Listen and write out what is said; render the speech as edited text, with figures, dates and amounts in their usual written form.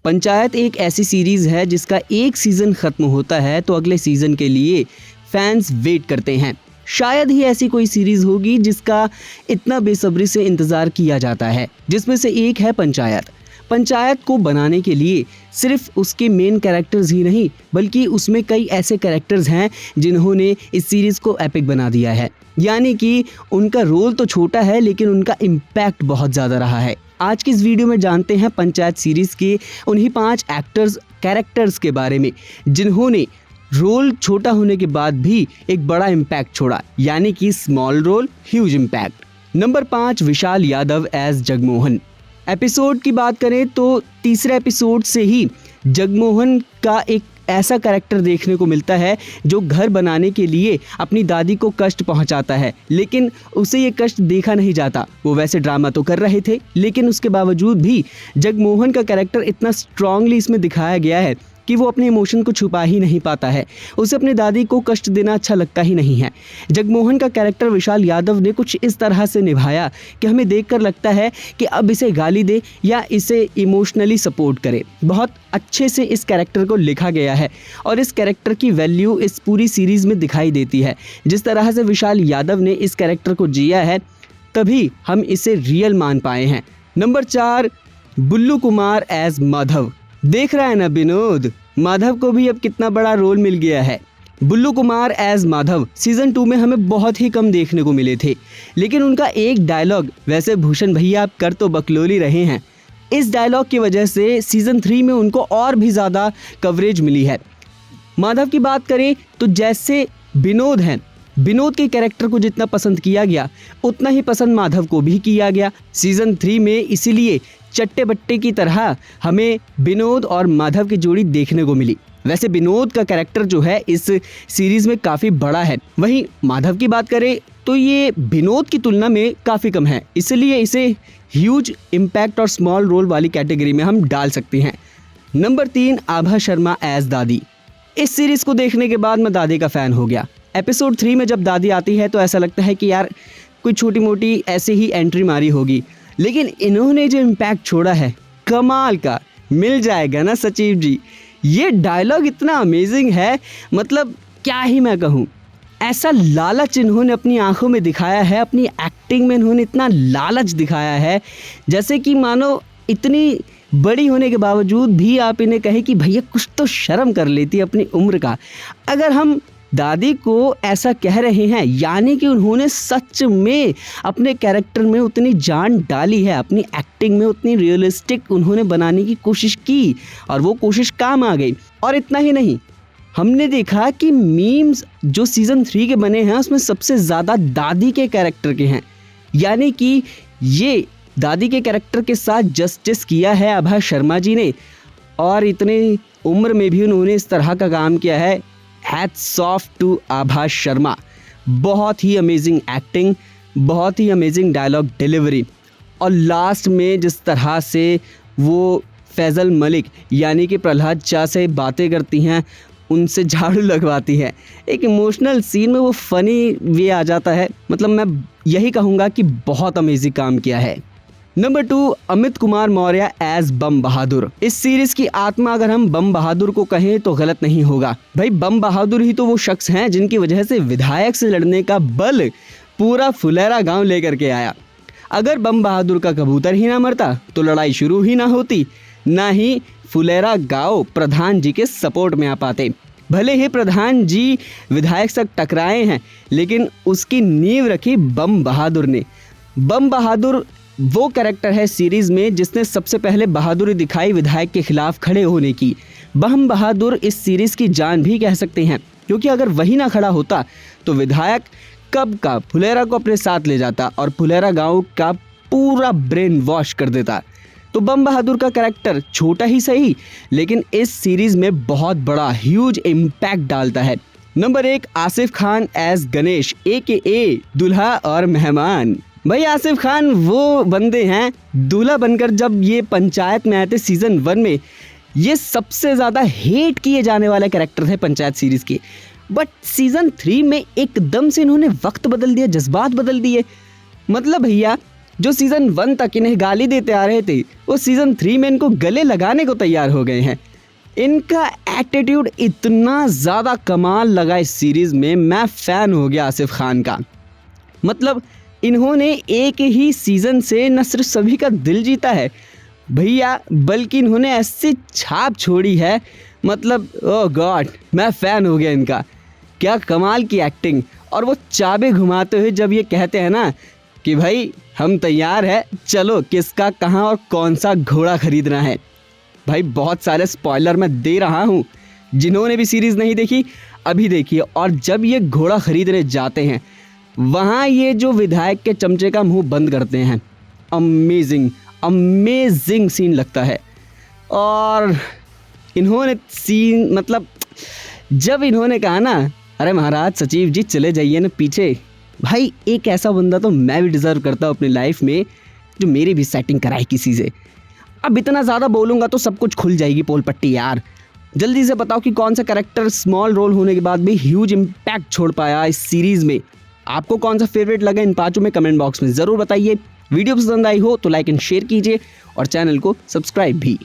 पंचायत एक ऐसी सीरीज है जिसका एक सीजन खत्म होता है तो अगले सीजन के लिए फैंस वेट करते हैं। शायद ही ऐसी कोई सीरीज होगी जिसका इतना बेसब्री से इंतजार किया जाता है, जिसमें से एक है पंचायत। पंचायत को बनाने के लिए सिर्फ उसके मेन कैरेक्टर्स ही नहीं बल्कि उसमें कई ऐसे कैरेक्टर्स हैं जिन्होंने इस सीरीज़ को एपिक बना दिया है। यानी कि उनका रोल तो छोटा है लेकिन उनका इम्पैक्ट बहुत ज़्यादा रहा है। आज की इस वीडियो में जानते हैं पंचायत सीरीज़ के उन्हीं 5 कैरेक्टर्स के बारे में जिन्होंने रोल छोटा होने के बाद भी एक बड़ा इम्पैक्ट छोड़ा, यानी कि small role huge impact. Number 5, Vishal Yadav as Jagmohan. Episode की बात करें तो तीसरे एपिसोड से ही जगमोहन का एक ऐसा कैरेक्टर देखने को मिलता है जो घर बनाने के लिए अपनी दादी को कष्ट पहुंचाता है, लेकिन उसे ये कष्ट देखा नहीं जाता। वो वैसे ड्रामा तो कर रहे थे लेकिन उसके बावजूद भी जगमोहन का कैरेक्टर इतना स्ट्रांगली इसमें दिखाया गया है कि वो अपने इमोशन को छुपा ही नहीं पाता है। उसे अपनी दादी को कष्ट देना अच्छा लगता ही नहीं है। जगमोहन का कैरेक्टर विशाल यादव ने कुछ इस तरह से निभाया कि हमें देखकर लगता है कि अब इसे गाली दे या इसे इमोशनली सपोर्ट करे। बहुत अच्छे से इस कैरेक्टर को लिखा गया है और इस कैरेक्टर की वैल्यू इस पूरी सीरीज़ में दिखाई देती है। जिस तरह से विशाल यादव ने इस कैरेक्टर को जिया है तभी हम इसे रियल मान पाए हैं। नंबर 4, बुल्लू कुमार एज माधव। देख रहा है ना विनोद, माधव को भी अब कितना बड़ा रोल मिल गया है। बुल्लू कुमार एज माधव सीजन 2 में हमें बहुत ही कम देखने को मिले थे, लेकिन उनका एक डायलॉग, वैसे भूषण भैया आप कर तो बकलोली रहे हैं, इस डायलॉग की वजह से सीजन 3 में उनको और भी ज़्यादा कवरेज मिली है। माधव की बात करें तो जैसे विनोद हैं, विनोद के कैरेक्टर को जितना पसंद किया गया उतना ही पसंद माधव को भी किया गया सीजन 3 में। इसीलिए चट्टे बट्टे की तरह हमें विनोद और माधव की जोड़ी देखने को मिली। वैसे विनोद का कैरेक्टर जो है इस सीरीज़ में काफ़ी बड़ा है, वहीं माधव की बात करें तो ये विनोद की तुलना में काफ़ी कम है, इसलिए इसे ह्यूज इम्पैक्ट और स्मॉल रोल वाली कैटेगरी में हम डाल सकते हैं। नंबर 3, आभा शर्मा एज दादी। इस सीरीज़ को देखने के बाद मैं दादी का फ़ैन हो गया। एपिसोड 3 में जब दादी आती है तो ऐसा लगता है कि यार कोई छोटी मोटी ऐसे ही एंट्री मारी होगी, लेकिन इन्होंने जो इम्पैक्ट छोड़ा है कमाल का। मिल जाएगा ना सचिव जी, ये डायलॉग इतना अमेजिंग है, मतलब क्या ही मैं कहूँ। ऐसा लालच इन्होंने अपनी आंखों में दिखाया है, अपनी एक्टिंग में इन्होंने इतना लालच दिखाया है जैसे कि मानो इतनी बड़ी होने के बावजूद भी आप इन्हें कहे कि भैया कुछ तो शर्म कर लेती अपनी उम्र का। अगर हम दादी को ऐसा कह रहे हैं यानी कि उन्होंने सच में अपने कैरेक्टर में उतनी जान डाली है, अपनी एक्टिंग में उतनी रियलिस्टिक उन्होंने बनाने की कोशिश की और वो कोशिश काम आ गई। और इतना ही नहीं, हमने देखा कि मीम्स जो सीज़न 3 के बने हैं उसमें सबसे ज़्यादा दादी के कैरेक्टर के हैं, यानी कि ये दादी के कैरेक्टर के साथ जस्टिस किया है आभा शर्मा जी ने। और इतनी उम्र में भी उन्होंने इस तरह का काम किया है। हैट्स ऑफ टू आभा शर्मा। बहुत ही अमेजिंग एक्टिंग, बहुत ही अमेजिंग डायलॉग डिलीवरी, और लास्ट में जिस तरह से वो फैज़ल मलिक यानी कि प्रहलाद चा से बातें करती हैं, उनसे झाड़ू लगवाती है, एक इमोशनल सीन में वो फ़नी वे आ जाता है। मतलब मैं यही कहूँगा कि बहुत अमेजिंग काम किया है। नंबर 2, अमित कुमार मौर्य एज बम बहादुर। इस सीरीज की आत्मा अगर हम बम बहादुर को कहें तो गलत नहीं होगा। भाई बम बहादुर ही तो वो शख्स हैं जिनकी वजह से विधायक से लड़ने का बल पूरा फुलेरा गांव लेकर के आया। अगर बम बहादुर का कबूतर ही ना मरता तो लड़ाई शुरू ही ना होती, ना ही फुलेरा गांव प्रधान जी के सपोर्ट में आ पाते। भले ही प्रधान जी विधायक से टकराए हैं लेकिन उसकी नींव रखी बम बहादुर ने। बम बहादुर वो कैरेक्टर है सीरीज़ में जिसने सबसे पहले बहादुरी दिखाई विधायक के खिलाफ खड़े होने की। बम बहादुर इस सीरीज़ की जान भी कह सकते हैं, क्योंकि अगर वही ना खड़ा होता तो विधायक कब का फुलेरा को अपने साथ ले जाता और फुलेरा गांव का पूरा ब्रेन वॉश कर देता। तो बम बहादुर का कैरेक्टर छोटा ही सही लेकिन इस सीरीज़ में बहुत बड़ा ह्यूज इम्पैक्ट डालता है। Number 1, Asif Khan as Ganesh AKA Dulha और मेहमान। भाई आसिफ खान वो बंदे हैं, दूल्हा बनकर जब ये पंचायत में आए थे सीज़न 1 में, ये सबसे ज़्यादा हेट किए जाने वाले कैरेक्टर थे पंचायत सीरीज़ के। बट सीज़न 3 में एकदम से इन्होंने वक्त बदल दिया, जज्बात बदल दिए। मतलब भैया जो सीजन 1 तक इन्हें गाली देते आ रहे थे वो सीजन 3 में इनको गले लगाने को तैयार हो गए हैं। इनका एटीट्यूड इतना ज़्यादा कमाल लगा इस सीरीज़ में, मैं फ़ैन हो गया आसिफ खान का। मतलब इन्होंने एक ही सीज़न से न सिर्फ सभी का दिल जीता है भैया, बल्कि इन्होंने ऐसी छाप छोड़ी है, मतलब ओह गॉड, मैं फ़ैन हो गया इनका। क्या कमाल की एक्टिंग, और वो चाबी घुमाते हुए जब ये कहते हैं ना कि भाई हम तैयार है, चलो किसका कहाँ और कौन सा घोड़ा खरीदना है। भाई बहुत सारे स्पॉइलर मैं दे रहा हूँ, जिन्होंने भी सीरीज़ नहीं देखी अभी देखिए। और जब ये घोड़ा खरीदने जाते हैं वहाँ ये जो विधायक के चमचे का मुंह बंद करते हैं, अमेजिंग सीन लगता है। और इन्होंने सीन, मतलब जब इन्होंने कहा ना अरे महाराज सचिव जी चले जाइए ना पीछे, भाई एक ऐसा बंदा तो मैं भी डिज़र्व करता हूँ अपनी लाइफ में जो मेरी भी सेटिंग कराए किसी से। अब इतना ज़्यादा बोलूँगा तो सब कुछ खुल जाएगी पोल पट्टी यार। जल्दी से बताओ कि कौन सा कैरेक्टर स्मॉल रोल होने के बाद भी ह्यूज इम्पैक्ट छोड़ पाया इस सीरीज़ में। आपको कौन सा फेवरेट लगा इन पाँचों में कमेंट बॉक्स में ज़रूर बताइए। वीडियो पसंद आई हो तो लाइक एंड शेयर कीजिए और चैनल को सब्सक्राइब भी।